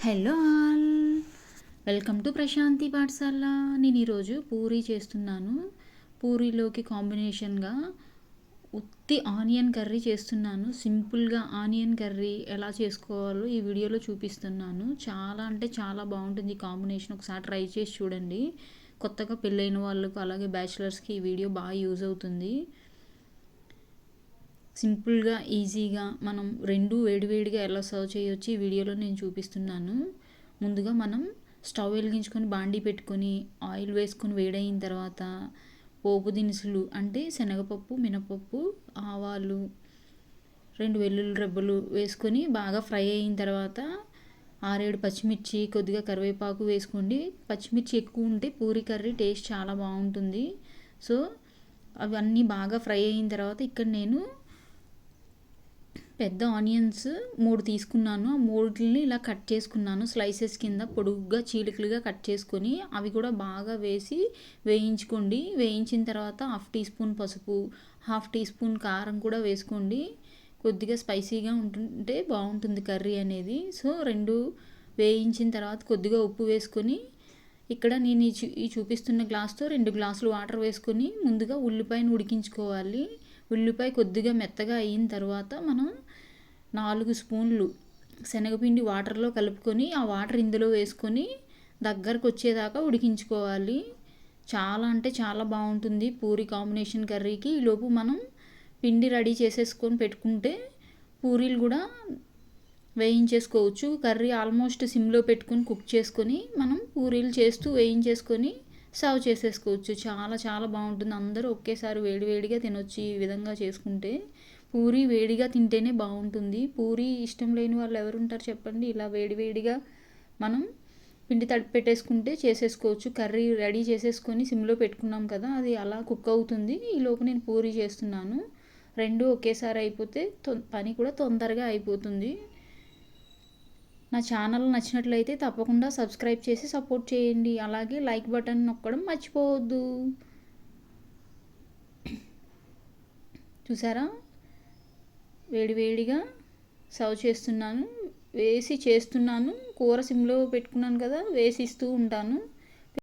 Hello all, welcome to Prashanti Pathashala. నేను ఈరోజు పూరీ చేస్తున్నాను. పూరీలోకి కాంబినేషన్గా ఉత్తి ఆనియన్ కర్రీ చేస్తున్నాను. సింపుల్గా ఆనియన్ కర్రీ ఎలా చేసుకోవాలో ఈ వీడియోలో చూపిస్తున్నాను. చాలా అంటే చాలా బాగుంటుంది ఈ కాంబినేషన్. ఒకసారి ట్రై చేసి చూడండి. కొత్తగా పెళ్ళైన వాళ్ళకు అలాగే బ్యాచిలర్స్కి ఈ వీడియో బాగా యూజ్ అవుతుంది. సింపుల్గా ఈజీగా మనం రెండు వేడివేడిగా ఎలా సర్వ్ చేయొచ్చు ఈ వీడియోలో నేను చూపిస్తున్నాను. ముందుగా మనం స్టవ్ వెలిగించుకొని బాండీ పెట్టుకొని ఆయిల్ వేసుకొని వేడైన తర్వాత పోపు దినుసులు అంటే శనగపప్పు, మినపప్పు, ఆవాలు, 2 వెల్లుల్లి రెబ్బలు వేసుకొని బాగా ఫ్రై అయిన తర్వాత 6-7 పచ్చిమిర్చి, కొద్దిగా కరివేపాకు వేసుకోండి. పచ్చిమిర్చి ఎక్కువ ఉంటే పూరీ కర్రీ టేస్ట్ చాలా బాగుంటుంది. సో అవన్నీ బాగా ఫ్రై అయిన తర్వాత ఇక్కడ నేను పెద్ద ఆనియన్స్ 3 తీసుకున్నాను. ఆ 3ని ఇలా కట్ చేసుకున్నాను. స్లైసెస్ కింద పొడుగ్గా చీలికలుగా కట్ చేసుకొని అవి కూడా బాగా వేసి వేయించుకోండి. వేయించిన తర్వాత 1/2 టీ స్పూన్ పసుపు, 1/2 టీ స్పూన్ కారం కూడా వేసుకోండి. కొద్దిగా స్పైసీగా ఉంటుంటే బాగుంటుంది కర్రీ అనేది. సో 2 వేయించిన తర్వాత కొద్దిగా ఉప్పు వేసుకొని ఇక్కడ నేను ఈ చూపిస్తున్న గ్లాస్తో 2 గ్లాసులు వాటర్ వేసుకొని ముందుగా ఉల్లిపాయను ఉడికించుకోవాలి. ఉల్లిపాయ కొద్దిగా మెత్తగా అయిన తర్వాత మనం 4 స్పూన్లు శనగపిండి వాటర్లో కలుపుకొని ఆ వాటర్ ఇందులో వేసుకొని దగ్గరకు వచ్చేదాకా ఉడికించుకోవాలి. చాలా అంటే చాలా బాగుంటుంది పూరీ కాంబినేషన్ కర్రీకి. ఈలోపు మనం పిండి రెడీ చేసేసుకొని పెట్టుకుంటే పూరీలు కూడా వేయించేసుకోవచ్చు. కర్రీ ఆల్మోస్ట్ సిమ్లో పెట్టుకొని కుక్ చేసుకొని మనం పూరీలు చేస్తూ వేయించేసుకొని సర్వ్ చేసేసుకోవచ్చు. చాలా చాలా బాగుంటుంది. అందరూ ఒకేసారి వేడివేడిగా తినొచ్చు ఈ విధంగా చేసుకుంటే. పూరీ వేడిగా తింటేనే బాగుంటుంది. పూరీ ఇష్టం లేని వాళ్ళు ఎవరు ఉంటారు చెప్పండి. ఇలా వేడివేడిగా మనం పిండి తడిపి పెట్టేసుకుంటే చేసేసుకోవచ్చు. కర్రీ రెడీ చేసేసుకొని సిమ్లో పెట్టుకున్నాం కదా, అది అలా కుక్ అవుతుంది. ఈలోపు నేను పూరీ చేస్తున్నాను. 2 ఒకేసారి అయిపోతే పని కూడా తొందరగా అయిపోతుంది. నా ఛానల్ నచ్చినట్లయితే తప్పకుండా సబ్స్క్రైబ్ చేసి సపోర్ట్ చేయండి. అలాగే లైక్ బటన్ నొక్కడం మర్చిపోవద్దు. చూసారా, వేడివేడిగా సర్వ్ చేస్తున్నాను. వేసి చేస్తున్నాను. కూర సిమ్లో పెట్టుకున్నాను కదా, వేసిస్తూ ఉంటాను.